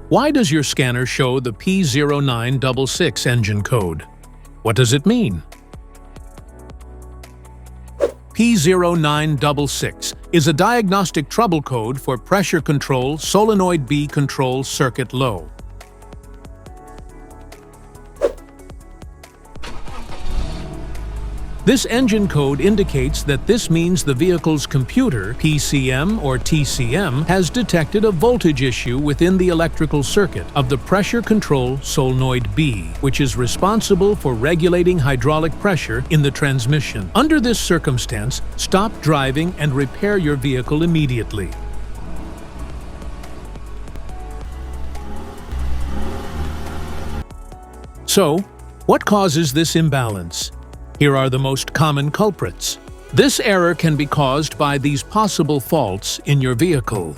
Why does your scanner show the P0966 engine code? What does it mean? P0966 is a diagnostic trouble code for Pressure Control Solenoid B control circuit low. This engine code indicates that this means the vehicle's computer, PCM or TCM, has detected a voltage issue within the electrical circuit of the Pressure Control Solenoid B, which is responsible for regulating hydraulic pressure in the transmission. Under this circumstance, stop driving and repair your vehicle immediately. So, what causes this imbalance? Here are the most common culprits. This error can be caused by these possible faults in your vehicle.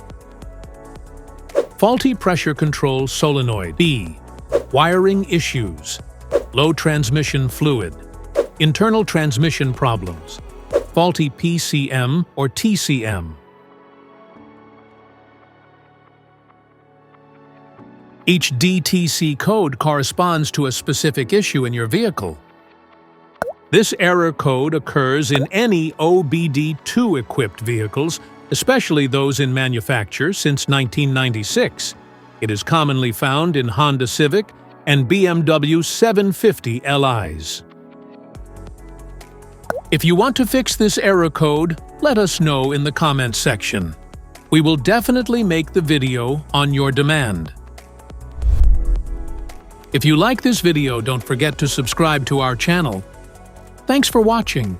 Faulty pressure control solenoid. B. Wiring issues. Low transmission fluid. Internal transmission problems. Faulty PCM or TCM. Each DTC code corresponds to a specific issue in your vehicle. This error code occurs in any OBD2 equipped vehicles, especially those in manufacture since 1996. It is commonly found in Honda Civic and BMW 750 LIs. If you want to fix this error code, let us know in the comments section. We will definitely make the video on your demand. If you like this video, don't forget to subscribe to our channel. Thanks for watching.